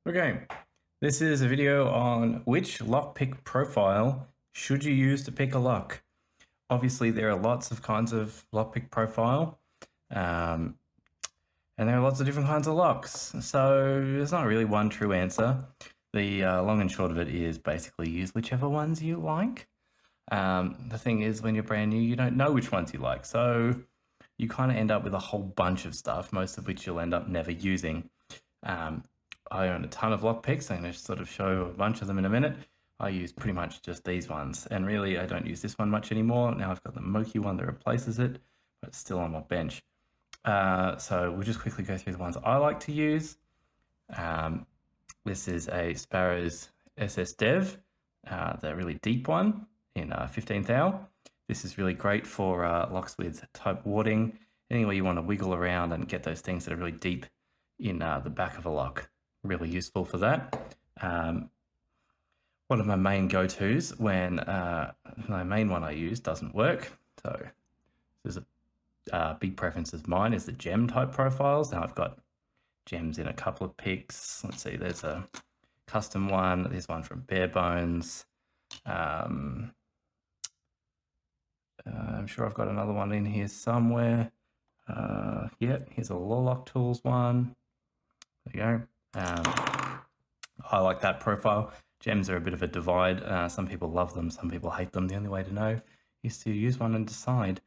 Okay, this is a video on which lockpick profile should you use to pick a lock. Obviously, there are lots of kinds of lockpick profile, and there are lots of different kinds of locks. So there's not really one true answer. The long and short of it is basically use whichever ones you like. The thing is, when you're brand new, you don't know which ones you like, so you kind of end up with a whole bunch of stuff, most of which you'll end up never using. Um, I own a ton of lockpicks. I'm going to sort of show a bunch of them in a minute. I use pretty much just these ones, and really I don't use this one much anymore. Now I've got the Moki one that replaces it, but it's still on my bench. So we'll just quickly go through the ones I like to use. This is a Sparrows SS Dev, the really deep one in 15 thou. This is really great for locks with type warding, anywhere you want to wiggle around and get those things that are really deep in the back of a lock. Really useful for that. One of my main go-tos when my main one I use doesn't work. So this is a big preference of mine is the gem type profiles. Now I've got gems in a couple of picks. Let's see, there's a custom one. There's one from Bare Bones. I'm sure I've got another one in here somewhere. Yeah, here's a Lawlock Tools one. There you go. I like that profile. Gems are a bit of a divide. Some people love them, some people hate them. The only way to know is to use one and decide.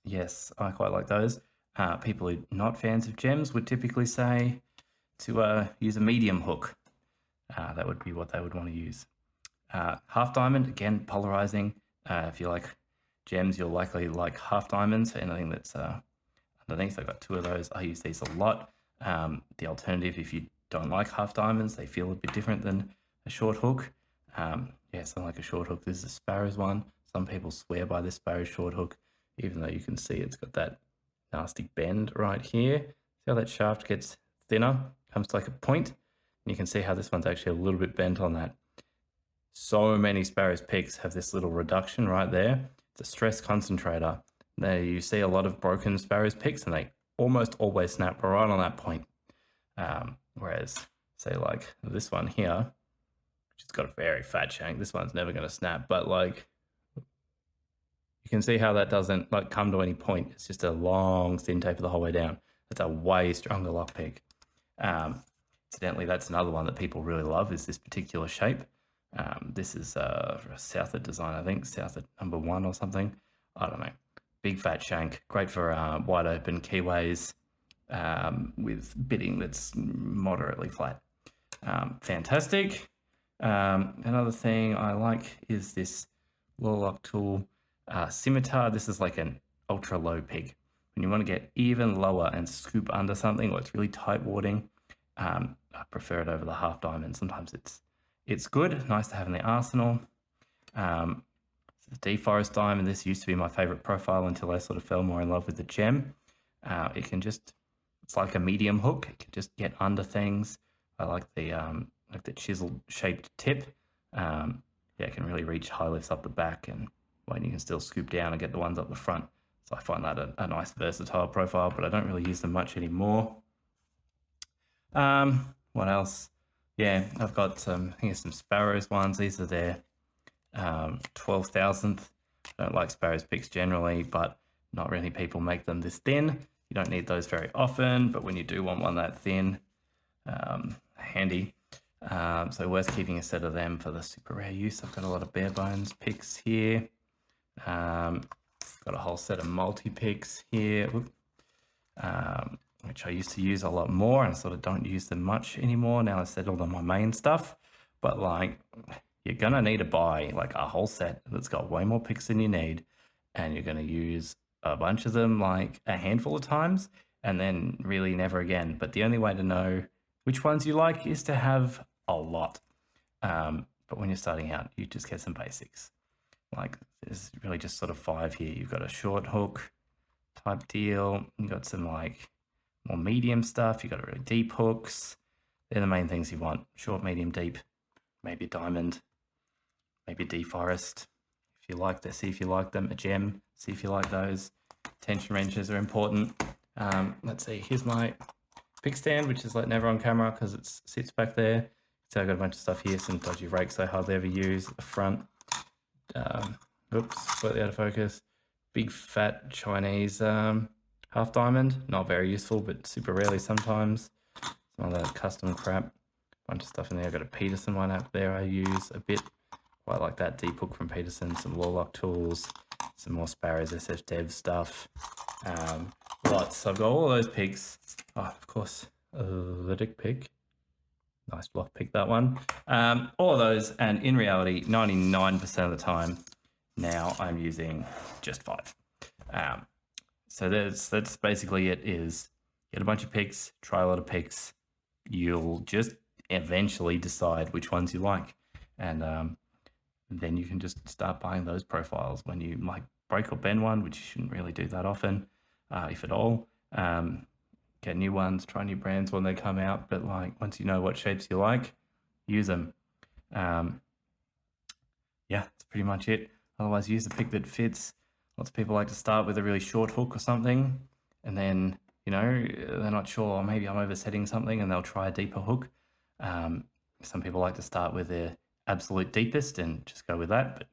Yes, I quite like those. People who are not fans of gems would typically say to use a medium hook. That would be what they would want to use. Half diamond, again, polarizing. If you like gems, you'll likely like half diamonds. Anything that's underneath, I've got two of those. I use these a lot. The alternative, if you don't like half diamonds, they feel a bit different than a short hook. Yeah, something like a short hook. This is a Sparrows one. Some people swear by this Sparrows short hook, even though you can see it's got that nasty bend right here. See how that shaft gets thinner, comes to like a point? And you can see how this one's actually a little bit bent on that. So many Sparrows picks have this little reduction right there. It's a stress concentrator. Now you see a lot of broken Sparrows picks and they almost always snap right on that point. Whereas, say like this one here, which has got a very fat shank, this one's never going to snap, but like you can see how that doesn't like come to any point. It's just a long thin taper the whole way down. That's a way stronger lockpick. Incidentally, that's another one that people really love is this particular shape. This is a Southard design, I think, Southard #1 or something. I don't know. Big fat shank, great for wide open keyways with bitting that's moderately flat. Fantastic. Another thing I like is this Lawlock tool scimitar. This is like an ultra low pig. When you want to get even lower and scoop under something or it's really tight warding, I prefer it over the half diamond. Sometimes it's good, nice to have in the arsenal. Deforest diamond. This used to be my favorite profile until I sort of fell more in love with the gem. It can just, it's like a medium hook. It can just get under things. I like the chisel shaped tip. Yeah, it can really reach high lifts up the back, and when you can still scoop down and get the ones up the front. So I find that a nice versatile profile, but I don't really use them much anymore. What else? Yeah, I've got some, I think some Sparrows ones. These are their 12,000th. I don't like Sparrows picks generally, but not many people make them this thin. You don't need those very often, but when you do want one that thin, handy. So worth keeping a set of them for the super rare use. I've got a lot of bare bones picks here. Got a whole set of multi picks here, which I used to use a lot more and sort of don't use them much anymore. Now I've settled on my main stuff, but like you're gonna need to buy like a whole set that's got way more picks than you need, and you're gonna use a bunch of them like a handful of times and then really never again. But the only way to know which ones you like is to have a lot. But when you're starting out, you just get some basics. Like there's really just sort of 5 here. You've got a short hook type deal. You've got some like more medium stuff. You've got really deep hooks. They're the main things you want. Short, medium, deep, maybe a diamond, maybe a deforest. If you like that, see if you like them. A gem, see if you like those. Tension wrenches are important. Let's see, here's my pick stand, which is like never on camera because it sits back there. So I've got a bunch of stuff here, some dodgy rakes I hardly ever use at the front. Oops, slightly out of focus. Big fat Chinese half diamond, not very useful, but super rarely sometimes. Some other custom crap, bunch of stuff in there. I've got a Peterson one up there I use a bit. Quite like that deep hook from Peterson, some Lawlock tools, some more Sparrows SF Dev stuff. Lots. So I've got all those picks. Oh, of course, the dick pick. Nice block pick, that one. All of those, and in reality, 99% of the time now I'm using just 5. So that's basically it. Is get a bunch of picks, try a lot of picks. You'll just eventually decide which ones you like, and then you can just start buying those profiles when you like break or bend one, which you shouldn't really do that often, if at all. Get new ones, try new brands when they come out, but like once you know what shapes you like, use them. Yeah, that's pretty much it. Otherwise, use the pick that fits. Lots of people like to start with a really short hook or something, and then, you know, they're not sure, or maybe I'm oversetting something, and they'll try a deeper hook. Some people like to start with their absolute deepest and just go with that, but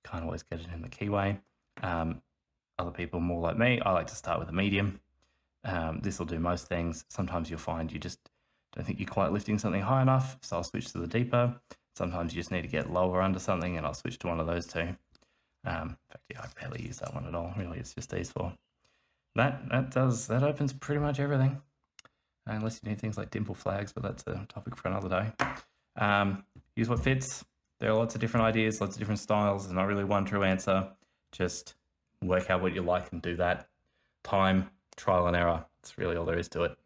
can't always get it in the keyway. Other people more like me, I like to start with a medium. This will do most things. Sometimes you'll find you just don't think you're quite lifting something high enough, so I'll switch to the deeper. Sometimes you just need to get lower under something, and I'll switch to one of those two. In fact, yeah, I barely use that one at all. Really, it's just these 4. That opens pretty much everything, unless you need things like dimple flags, but that's a topic for another day. Use what fits. There are lots of different ideas, lots of different styles. There's not really one true answer. Just work out what you like and do that. Time, trial and error. That's really all there is to it.